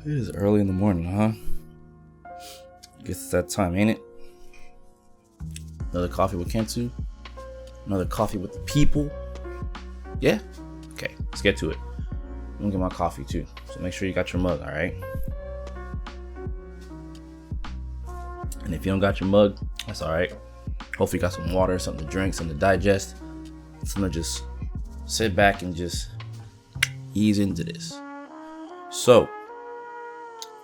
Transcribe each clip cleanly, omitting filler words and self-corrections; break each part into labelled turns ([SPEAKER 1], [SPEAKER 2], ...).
[SPEAKER 1] It is early in the morning, huh? Guess it's that time, ain't it? Another coffee with Kensou. Another coffee with the people. Yeah? Okay, let's get to it. I'm gonna get my coffee too, so make sure you got your mug, alright? And if you don't got your mug, that's alright. Hopefully you got some water, something to drink, something to digest. Something to just sit back and just ease into this. So,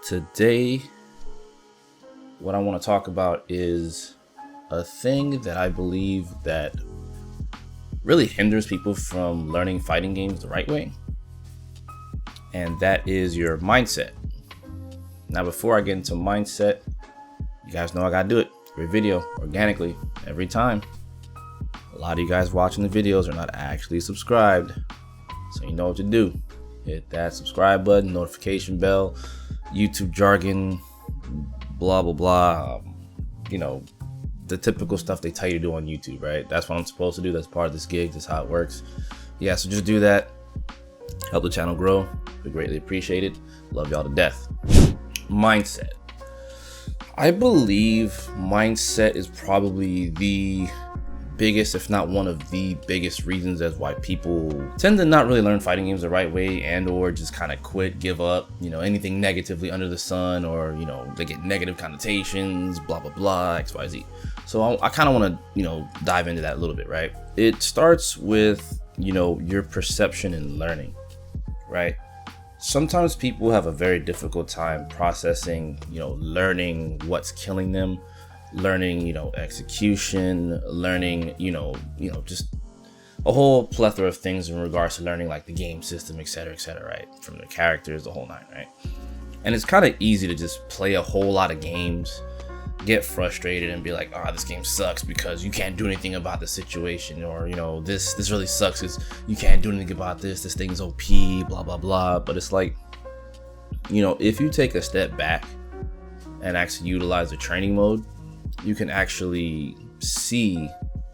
[SPEAKER 1] today, what I want to talk about is a thing that I believe that really hinders people from learning fighting games the right way. And that is your mindset. Now, before I get into mindset, you guys know I gotta do it. Every video, organically, every time. A lot of you guys watching the videos are not actually subscribed. So you know what to do. Hit that subscribe button, notification bell, YouTube jargon, blah, blah, blah. You know, the typical stuff they tell you to do on YouTube, right? That's what I'm supposed to do. That's part of this gig. That's how it works. Yeah, so just do that. Help the channel grow. We greatly appreciate it. Love y'all to death. Mindset. I believe mindset is probably the biggest, if not one of the biggest reasons as why people tend to not really learn fighting games the right way, and or just kind of quit, give up, you know, anything negatively under the sun, or, you know, they get negative connotations, blah, blah, blah, XYZ. So I kind of want to, you know, dive into that a little bit, right? It starts with, you know, your perception and learning, right? Sometimes people have a very difficult time processing, you know, learning what's killing them, learning, you know, execution, learning, you know, just a whole plethora of things in regards to learning, like the game system, etc., right? From the characters, the whole nine, right? And it's kind of easy to just play a whole lot of games, get frustrated and be like, oh, this game sucks because you can't do anything about the situation, or, you know, this really sucks because you can't do anything about this thing's OP, blah, blah, blah. But it's like, you know, if you take a step back and actually utilize the training mode, you can actually see,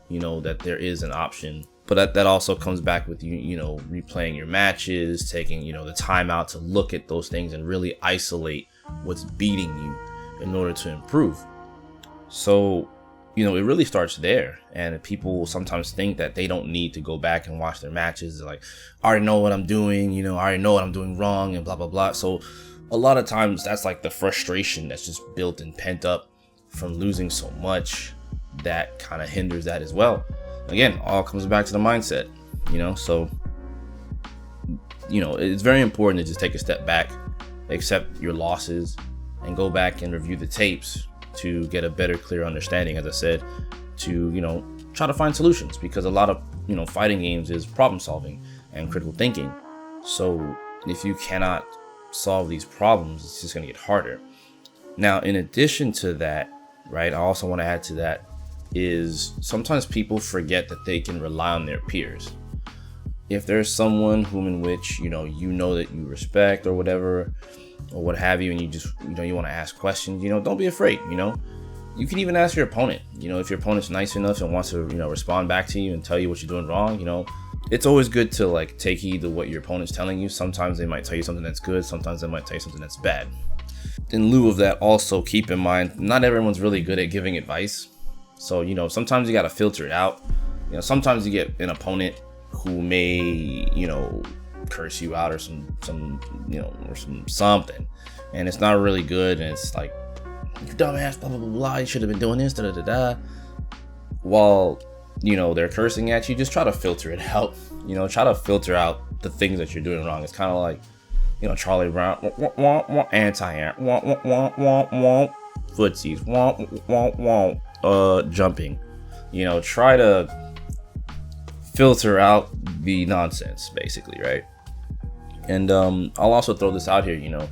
[SPEAKER 1] you know, that there is an option. But that also comes back with you know, replaying your matches, taking, you know, the time out to look at those things and really isolate what's beating you in order to improve. So, you know, it really starts there. And people sometimes think that they don't need to go back and watch their matches. They're like, I already know what I'm doing, you know, I already know what I'm doing wrong and blah, blah, blah. So a lot of times that's like the frustration that's just built and pent up from losing so much that kind of hinders that as well. Again, all comes back to the mindset, you know. So, you know, it's very important to just take a step back, accept your losses, and go back and review the tapes to get a better, clear understanding, as I said, to, you know, try to find solutions, because a lot of, you know, fighting games is problem solving and critical thinking. So if you cannot solve these problems, it's just going to get harder. Now, in addition to that, right, I also want to add to that is sometimes people forget that they can rely on their peers. If there's someone whom in which, you know that you respect or whatever, or what have you, and you just, you know, you want to ask questions, you know, don't be afraid. You know, you can even ask your opponent. You know, if your opponent's nice enough and wants to, you know, respond back to you and tell you what you're doing wrong, you know, it's always good to like take heed to what your opponent's telling you. Sometimes they might tell you something that's good, sometimes they might tell you something that's bad. In lieu of that, also keep in mind, not everyone's really good at giving advice. So, you know, sometimes you got to filter it out. You know, sometimes you get an opponent who may, you know, curse you out or some you know, or something, and it's not really good, and it's like, you dumbass, blah, blah, blah, blah, you should have been doing this, da, da, da, da. While, you know, they're cursing at you, just try to filter it out. You know, try to filter out the things that you're doing wrong. It's kind of like, you know, Charlie Brown, anti-air, footsies, jumping. You know, try to filter out the nonsense, basically, right? And I'll also throw this out here, you know,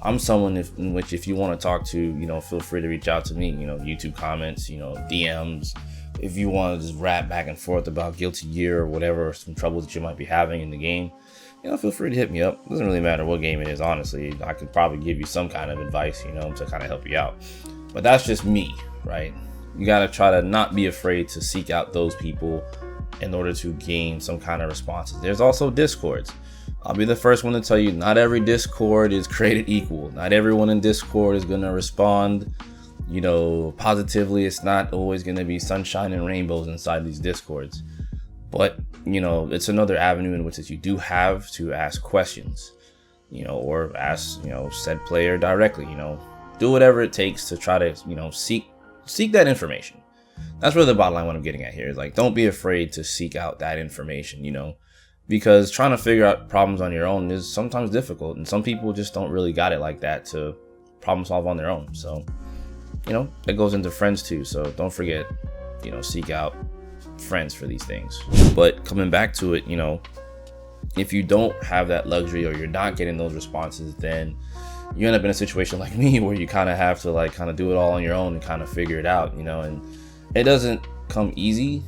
[SPEAKER 1] I'm someone in which if you want to talk to, you know, feel free to reach out to me, you know, YouTube comments, you know, DMs. If you want to just rap back and forth about Guilty Gear or whatever, some troubles that you might be having in the game, you know, feel free to hit me up. It doesn't really matter what game it is, honestly. I could probably give you some kind of advice, you know, to kind of help you out. But that's just me, right? You got to try to not be afraid to seek out those people in order to gain some kind of responses. There's also Discords. I'll be the first one to tell you, not every Discord is created equal. Not everyone in Discord is going to respond, positively. It's not always going to be sunshine and rainbows inside these Discords. But, it's another avenue in which you do have to ask questions, or ask, said player directly, do whatever it takes to try to, seek that information. That's really the bottom line what I'm getting at here is like, don't be afraid to seek out that information, because trying to figure out problems on your own is sometimes difficult, and some people just don't really got it like that to problem solve on their own. So, that goes into friends too. So don't forget, seek out friends for these things. But coming back to it, if you don't have that luxury or you're not getting those responses, then you end up in a situation like me where you kind of have to do it all on your own and kind of figure it out, and it doesn't come easy.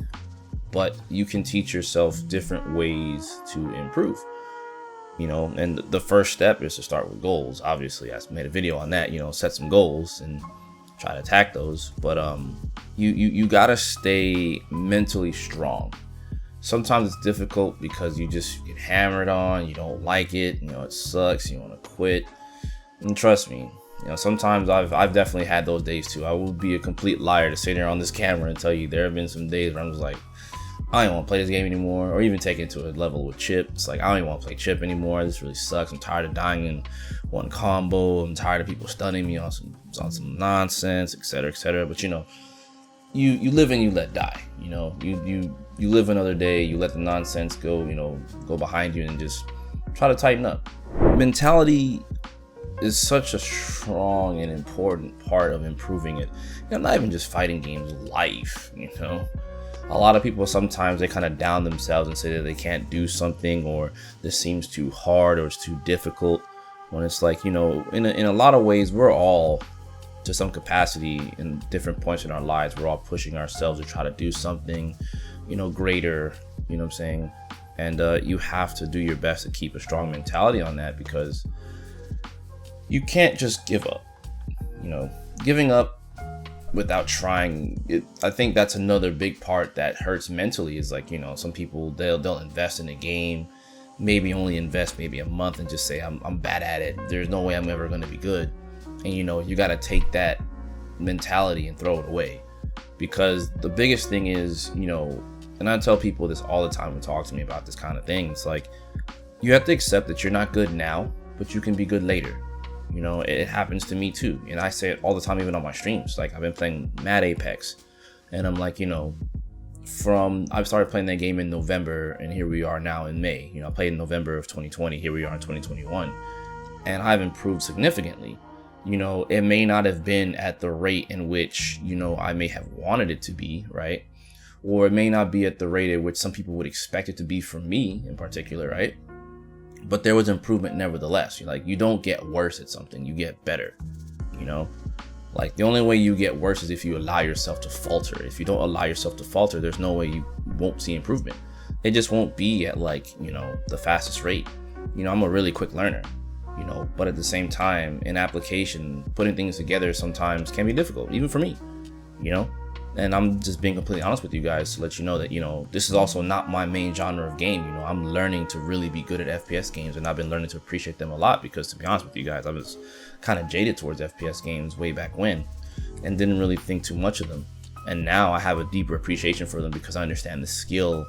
[SPEAKER 1] But you can teach yourself different ways to improve, and the first step is to start with goals. Obviously, I made a video on that, set some goals and try to attack those. But you gotta stay mentally strong. Sometimes it's difficult because you just get hammered on, you don't like it, it sucks, you want to quit. And trust me, sometimes I've definitely had those days too. I will be a complete liar to sit here on this camera and tell you there have been some days where I'm just like, I don't want to play this game anymore, or even take it to a level with Chip. It's like, I don't even want to play Chip anymore. This really sucks. I'm tired of dying in one combo. I'm tired of people stunning me on some nonsense, etc., etc. But you live and you let die. You live another day. You let the nonsense go. Go behind you and just try to tighten up. Mentality is such a strong and important part of improving it. Not even just fighting games, life. A lot of people sometimes they kind of down themselves and say that they can't do something, or this seems too hard or it's too difficult, when it's like, in a lot of ways we're all, to some capacity, in different points in our lives, we're all pushing ourselves to try to do something greater, what I'm saying? And you have to do your best to keep a strong mentality on that, because you can't just give up. Giving up without trying it, I think that's another big part that hurts mentally. Is like, some people they'll invest in a game, maybe only invest maybe a month and just say I'm bad at it, there's no way I'm ever going to be good. And you got to take that mentality and throw it away, because the biggest thing is, and I tell people this all the time who talk to me about this kind of thing, it's like, you have to accept that you're not good now, but you can be good later. It happens to me too. And I say it all the time, even on my streams. Like, I've been playing mad Apex, and I'm like, I started playing that game in November, and here we are now in May. I played in November of 2020. Here we are in 2021. And I've improved significantly. It may not have been at the rate in which, I may have wanted it to be, right? Or it may not be at the rate at which some people would expect it to be from me in particular, right? But there was improvement nevertheless. You don't get worse at something, you get better. Like, the only way you get worse is if you allow yourself to falter. If you don't allow yourself to falter, there's no way you won't see improvement. It just won't be at the fastest rate. I'm a really quick learner, but at the same time, in application, putting things together sometimes can be difficult, even for me, And I'm just being completely honest with you guys to let you know that, this is also not my main genre of game. I'm learning to really be good at FPS games, and I've been learning to appreciate them a lot, because, to be honest with you guys, I was kind of jaded towards FPS games way back when and didn't really think too much of them. And now I have a deeper appreciation for them, because I understand the skill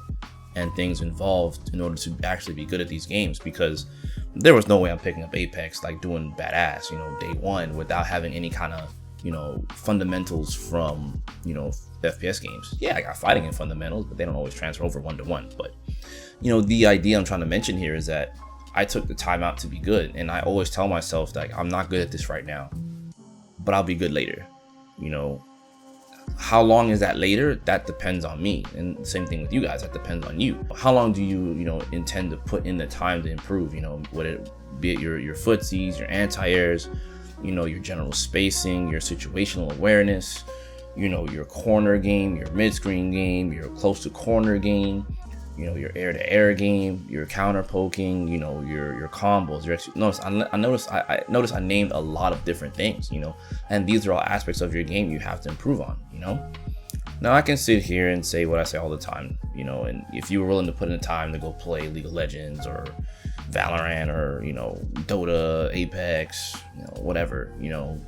[SPEAKER 1] and things involved in order to actually be good at these games, because there was no way I'm picking up Apex, doing badass, day one, without having any kind of fundamentals from, FPS games. Yeah, I got fighting in fundamentals, but they don't always transfer over one-to-one. But, the idea I'm trying to mention here is that I took the time out to be good. And I always tell myself that I'm not good at this right now, but I'll be good later. How long is that later? That depends on me. And the same thing with you guys, that depends on you. How long do you, intend to put in the time to improve? Would it be it your footsies, your anti-airs, your general spacing, your situational awareness, your corner game, your mid-screen game, your close to corner game, your air-to-air game, your counter poking, your combos. I noticed I named a lot of different things, and these are all aspects of your game you have to improve on, Now, I can sit here and say what I say all the time, and if you were willing to put in the time to go play League of Legends or Valorant or, you know, Dota, Apex, you know, whatever, you know,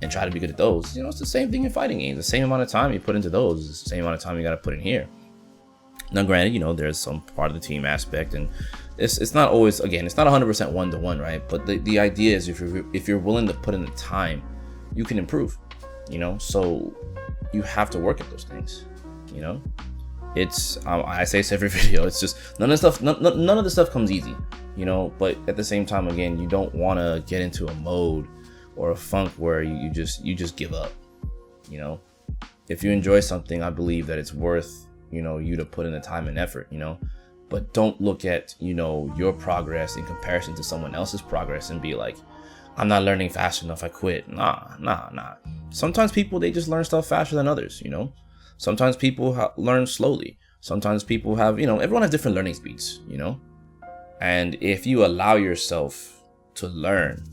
[SPEAKER 1] and try to be good at those. You know, it's the same thing in fighting games. The same amount of time you put into those is the same amount of time you got to put in here. Now, granted, you know, there's some part of the team aspect, and it's not always, again, it's not 100% one-to-one, right? But the idea is if you're willing to put in the time, you can improve, you know? So you have to work at those things, you know? It's, I say this every video, it's just none of the stuff comes easy, you know? But at the same time, again, you don't want to get into a mode or a funk where you just give up, you know? If you enjoy something, I believe that it's worth, you know, you to put in the time and effort, you know? But don't look at, you know, your progress in comparison to someone else's progress and be like, I'm not learning fast enough, I quit. Nah. Sometimes people, they just learn stuff faster than others, you know? Sometimes people learn slowly. Sometimes people have, you know, everyone has different learning speeds, you know? And if you allow yourself to learn,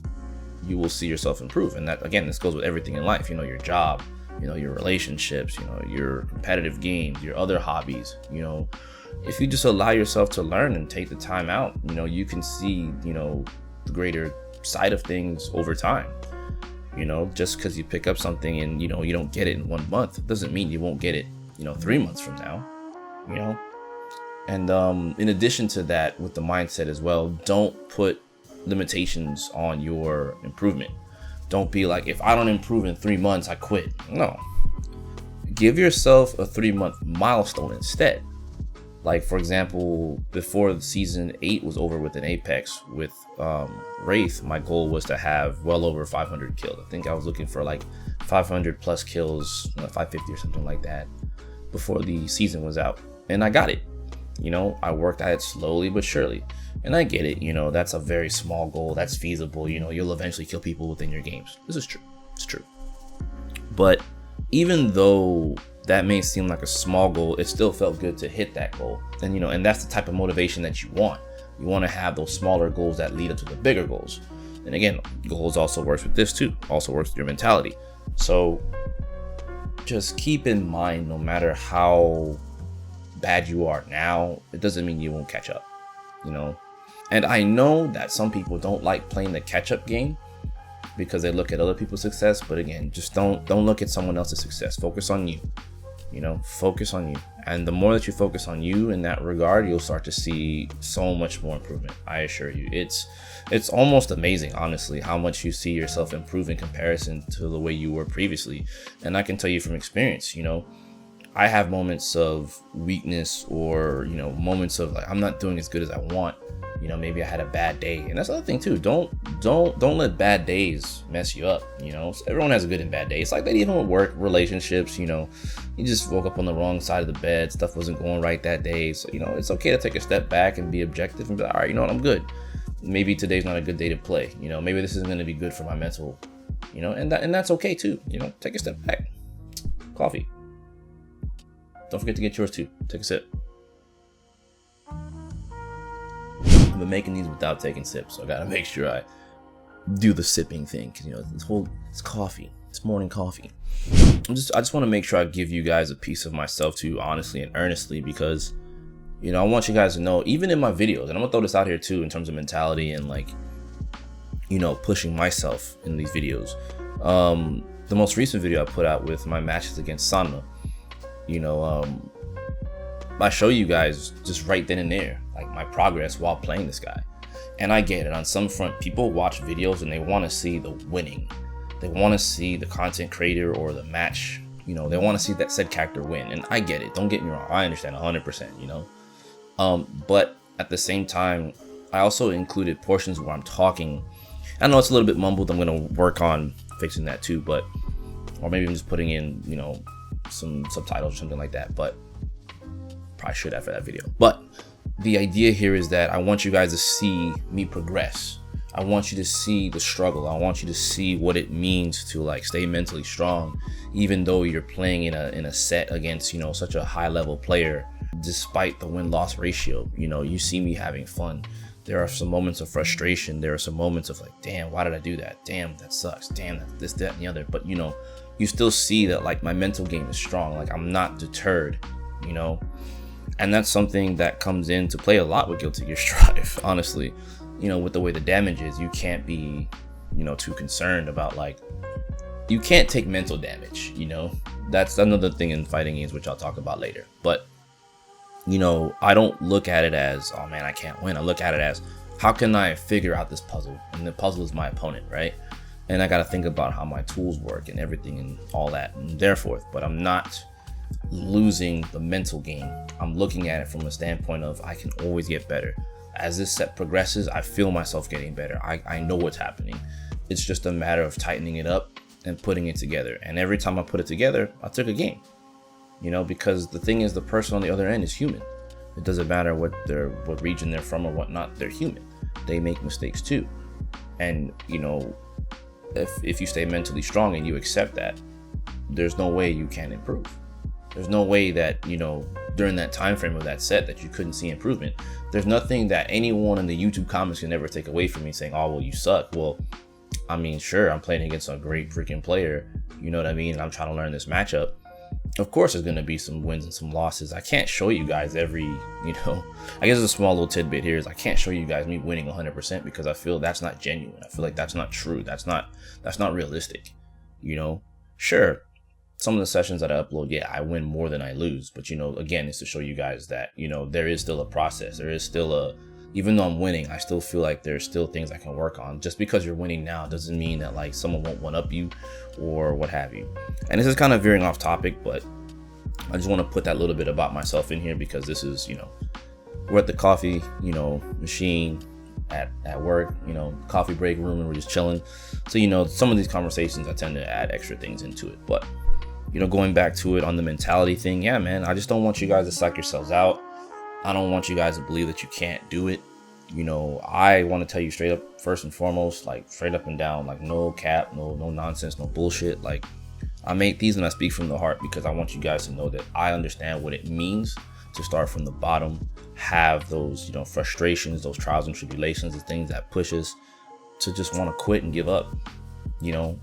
[SPEAKER 1] you will see yourself improve. And that, again, this goes with everything in life, you know, your job, you know, your relationships, you know, your competitive games, your other hobbies, you know. If you just allow yourself to learn and take the time out, you know, you can see, you know, the greater side of things over time. You know, just because you pick up something and, you know, you don't get it in 1 month doesn't mean you won't get it, you know, 3 months from now, you know. And in addition to that, with the mindset as well, don't put limitations on your improvement. Don't be like, if I don't improve in 3 months, I quit. No, give yourself a 3-month milestone instead. Like, for example, before the season 8 was over with an Apex with Wraith, my goal was to have well over 500 kills. I think I was looking for like 500 plus kills, 550 or something like that before the season was out. And I got it. You know, I worked at it slowly but surely. And I get it, you know, that's a very small goal. That's feasible. You know, you'll eventually kill people within your games. This is true. It's true. But even though that may seem like a small goal, it still felt good to hit that goal. And, you know, and that's the type of motivation that you want. You want to have those smaller goals that lead up to the bigger goals. And again, goals also works with this too. Also works with your mentality. So just keep in mind, no matter how bad you are now, it doesn't mean you won't catch up, you know. And I know that some people don't like playing the catch-up game because they look at other people's success. But again, just don't look at someone else's success. Focus on you. You know, focus on you. And the more that you focus on you in that regard, you'll start to see so much more improvement. I assure you. It's almost amazing, honestly, how much you see yourself improve in comparison to the way you were previously. And I can tell you from experience, you know, I have moments of weakness or, you know, moments of like, I'm not doing as good as I want. You know, maybe I had a bad day. And that's the other thing too. Don't let bad days mess you up. You know, so everyone has a good and bad day. It's like that even with work, relationships, you know, you just woke up on the wrong side of the bed. Stuff wasn't going right that day. So, you know, it's okay to take a step back and be objective and be like, all right, you know what, I'm good. Maybe today's not a good day to play. You know, maybe this isn't going to be good for my mental, you know, and that's okay too. You know, take a step back. Coffee. Don't forget to get yours too. Take a sip. I've been making these without taking sips, so I gotta make sure I do the sipping thing, because, you know, it's coffee. It's morning coffee. I just want to make sure I give you guys a piece of myself too, honestly and earnestly, because, you know, I want you guys to know, even in my videos, and I'm gonna throw this out here too in terms of mentality and, like, you know, pushing myself in these videos. The most recent video I put out with my matches against Sanma, you know, I show you guys just right then and there, like, my progress while playing this guy. And I get it, on some front, people watch videos and they want to see the winning. They want to see the content creator or the match, you know, they want to see that said character win. And I get it, don't get me wrong, I understand 100%, you know. But at the same time, I also included portions where I'm talking. I know it's a little bit mumbled, I'm going to work on fixing that too, but, or maybe I'm just putting in, you know, some subtitles or something like that, but probably should after that video. But the idea here is that I want you guys to see me progress. I want you to see the struggle. I want you to see what it means to, like, stay mentally strong, even though you're playing in a set against, you know, such a high level player. Despite the win-loss ratio, you know, you see me having fun. There are some moments of frustration. There are some moments of like, damn, why did I do that? Damn, that sucks. Damn, this, that, and the other. But, you know, you still see that, like, my mental game is strong. Like, I'm not deterred, you know. And that's something that comes into play a lot with Guilty Gear Strive, honestly. With the way the damage is, you can't be, too concerned about, like, you can't take mental damage, That's another thing in fighting games, which I'll talk about later. But, I don't look at it as, oh man, I can't win. I look at it as, how can I figure out this puzzle? And the puzzle is my opponent, right? And I got to think about how my tools work and everything and all that and therefore. But I'm not losing the mental game. I'm looking at it from a standpoint of I can always get better. As this set progresses, I feel myself getting better. I know what's happening. It's just a matter of tightening it up and putting it together. And every time I put it together, I took a game. Because the thing is, the person on the other end is human. It doesn't matter what region they're from or whatnot. They're human. They make mistakes too. And if you stay mentally strong and you accept that, there's no way you can't improve. There's no way that, during that time frame of that set that you couldn't see improvement. There's nothing that anyone in the YouTube comments can ever take away from me saying, oh, well, you suck. Well, I mean, sure, I'm playing against a great freaking player. You know what I mean? And I'm trying to learn this matchup. Of course, there's going to be some wins and some losses. I can't show you guys every, I guess a small little tidbit here is I can't show you guys me winning 100% because I feel that's not genuine. I feel like that's not true. That's not realistic. Sure. Some of the sessions that I upload, yeah, I win more than I lose. But, again, it's to show you guys that, there is still a process. There is still even though I'm winning, I still feel like there's still things I can work on. Just because you're winning now doesn't mean that like someone won't one up you or what have you. And this is kind of veering off topic, but I just want to put that little bit about myself in here because this is, we're at the coffee, machine at work, coffee break room, and we're just chilling. So, some of these conversations, I tend to add extra things into it. But, going back to it on the mentality thing, yeah, man, I just don't want you guys to psych yourselves out. I don't want you guys to believe that you can't do it. I want to tell you straight up, first and foremost, like straight up and down, like no cap, no nonsense, no bullshit. Like I make these and I speak from the heart because I want you guys to know that I understand what it means to start from the bottom, have those, frustrations, those trials and tribulations, the things that push us to just want to quit and give up,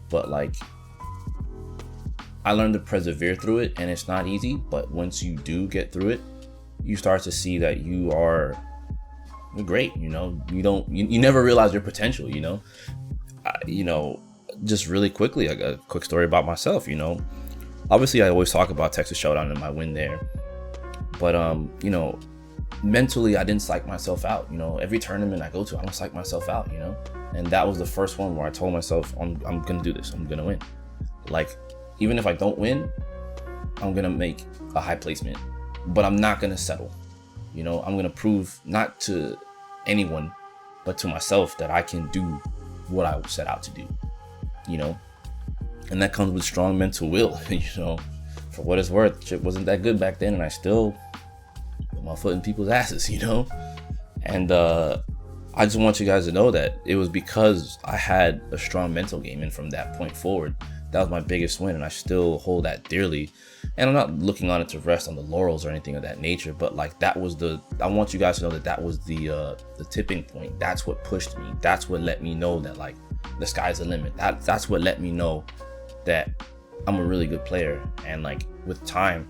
[SPEAKER 1] but like I learned to persevere through it and it's not easy, but once you do get through it, you start to see that you're great. You never realize your potential, just really quickly, a quick story about myself, obviously I always talk about Texas Showdown and my win there, but, mentally I didn't psych myself out. Every tournament I go to, I don't psych myself out, and that was the first one where I told myself, I'm going to do this. I'm going to win. Like, even if I don't win, I'm going to make a high placement. But I'm not going to settle. I'm going to prove not to anyone, but to myself that I can do what I set out to do, and that comes with strong mental will, for what it's worth. Shit wasn't that good back then. And I still put my foot in people's asses, and I just want you guys to know that it was because I had a strong mental game. And from that point forward, that was my biggest win. And I still hold that dearly. And I'm not looking on it to rest on the laurels or anything of that nature, but like I want you guys to know that was the tipping point. That's what pushed me. That's what let me know that like the sky's the limit. That's what let me know that I'm a really good player. And like with time,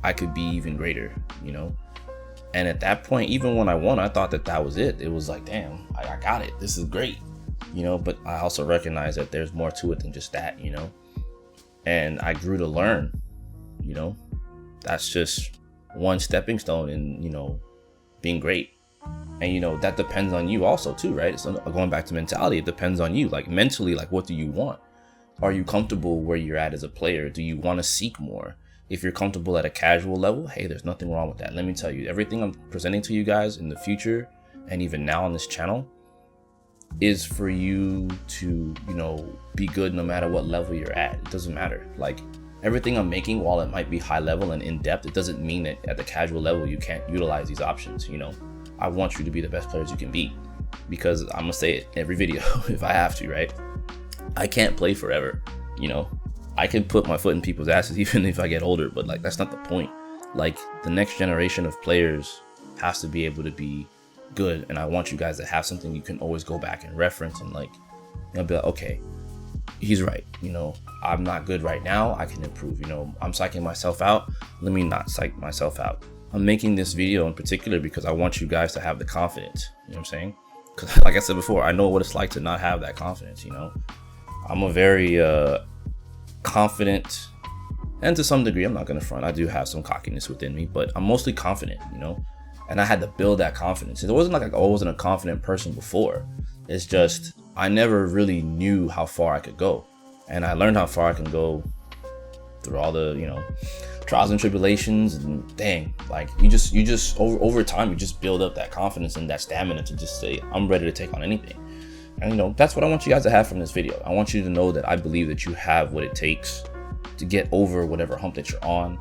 [SPEAKER 1] I could be even greater, And at that point, even when I won, I thought that was it. It was like, damn, I got it. This is great, but I also recognize that there's more to it than just that, and I grew to learn. That's just one stepping stone in, being great. And, that depends on you also too, right? So going back to mentality, it depends on you. Like mentally, like what do you want? Are you comfortable where you're at as a player? Do you want to seek more? If you're comfortable at a casual level, hey, there's nothing wrong with that. Let me tell you, everything I'm presenting to you guys in the future and even now on this channel is for you to, be good no matter what level you're at. It doesn't matter. Like everything I'm making, while it might be high level and in depth, it doesn't mean that at the casual level you can't utilize these options. I want you to be the best players you can be, because I'm gonna say it every video if I have to, right? I can't play forever. I can put my foot in people's asses even if I get older, but like that's not the point. Like the next generation of players has to be able to be good, and I want you guys to have something you can always go back and reference and like, be like, okay, he's right. I'm not good right now. I can improve. I'm psyching myself out. Let me not psych myself out. I'm making this video in particular because I want you guys to have the confidence. You know what I'm saying? Because like I said before, I know what it's like to not have that confidence. You know, I'm a very confident, and to some degree, I'm not gonna front, I do have some cockiness within me, but I'm mostly confident, you know, and I had to build that confidence. It wasn't like I wasn't a confident person before. It's just I never really knew how far I could go, and I learned how far I can go through all the, you know, trials and tribulations. And dang, like you just over time, you just build up that confidence and that stamina to just say, I'm ready to take on anything. And you know, that's what I want you guys to have from this video. I want you to know that I believe that you have what it takes to get over whatever hump that you're on,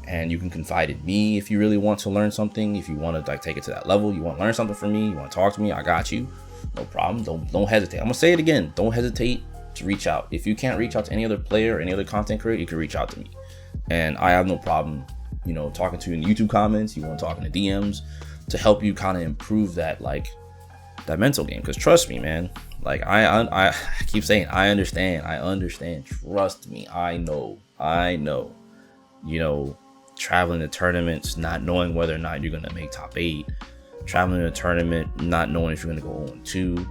[SPEAKER 1] and you can confide in me if you really want to learn something. If you want to like take it to that level, you want to learn something from me, you want to talk to me, I got you, no problem. Don't hesitate. I'm gonna say it again, don't hesitate to reach out. If you can't reach out to any other player or any other content creator, you can reach out to me, and I have no problem, you know, talking to you in YouTube comments. You want to talk in the DMs to help you kind of improve that, like, that mental game. Because trust me, man, like I keep saying, I understand, trust me, I know, you know, traveling to tournaments, not knowing whether or not you're gonna make top 8, traveling to a tournament, not knowing if you're gonna go 0-2,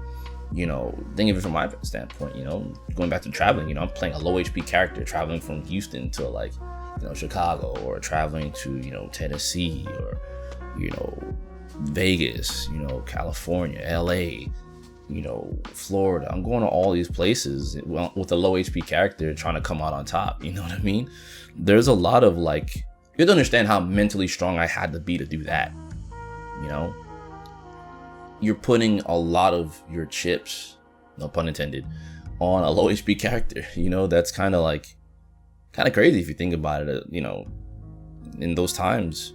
[SPEAKER 1] you know, think of it from my standpoint, you know, going back to traveling, you know, I'm playing a low HP character, traveling from Houston to, like, you know, Chicago, or traveling to, you know, Tennessee, or, you know, Vegas, you know, California, LA, you know, Florida. I'm going to all these places with a low HP character trying to come out on top. You know what I mean? There's a lot of, like, you have to understand how mentally strong I had to be to do that. You know, you're putting a lot of your chips, no pun intended, on a low HP character. You know, that's kind of crazy if you think about it. You know, in those times.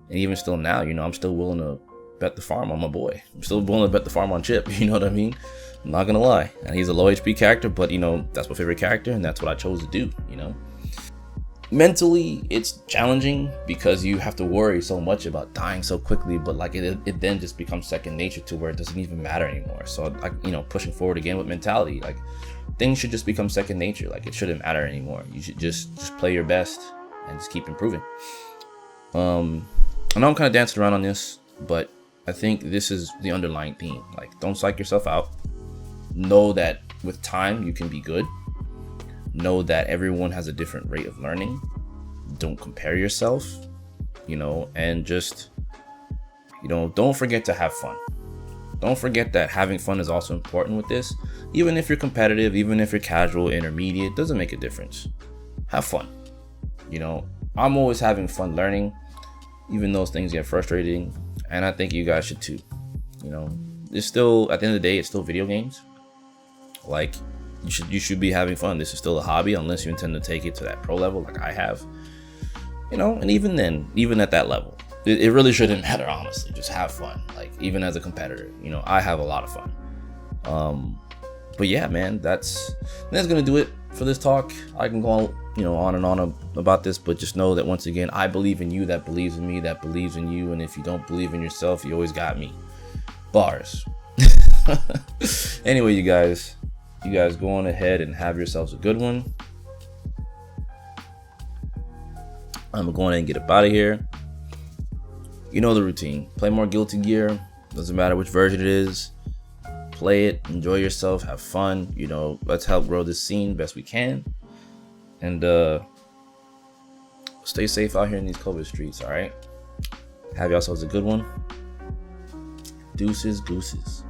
[SPEAKER 1] And even still now, you know, I'm still willing to bet the farm on my boy. I'm still willing to bet the farm on Chip, you know what I mean? I'm not gonna lie. And he's a low HP character, but, you know, that's my favorite character, and that's what I chose to do, you know? Mentally, it's challenging because you have to worry so much about dying so quickly, but, like, it then just becomes second nature to where it doesn't even matter anymore. So, like, you know, pushing forward again with mentality, like, things should just become second nature. Like, it shouldn't matter anymore. You should just play your best and just keep improving. I know I'm kind of dancing around on this, but I think this is the underlying theme. Like, don't psych yourself out. Know that with time, you can be good. Know that everyone has a different rate of learning. Don't compare yourself, you know, and just, you know, don't forget to have fun. Don't forget that having fun is also important with this. Even if you're competitive, even if you're casual, intermediate, doesn't make a difference. Have fun. You know, I'm always having fun learning, even those things get frustrating, and I think you guys should too. You know, it's still, at the end of the day, it's still video games. Like, you should be having fun. This is still a hobby, unless you intend to take it to that pro level like I have. You know, and even then, even at that level, it really shouldn't matter, honestly. Just have fun. Like, even as a competitor, you know, I have a lot of fun. But yeah, man, that's gonna do it for this talk. I can go on, you know, on and on about this, but just know that, once again, I believe in you, that believes in me, that believes in you, and if you don't believe in yourself, you always got me. Bars. Anyway, you guys go on ahead and have yourselves a good one. I'm going and get up out of here. You know the routine. Play more Guilty Gear. Doesn't matter which version it is. Play it, enjoy yourself, have fun. You know, let's help grow this scene best we can. And stay safe out here in these COVID streets, all right? Have yourselves a good one. Deuces, gooses.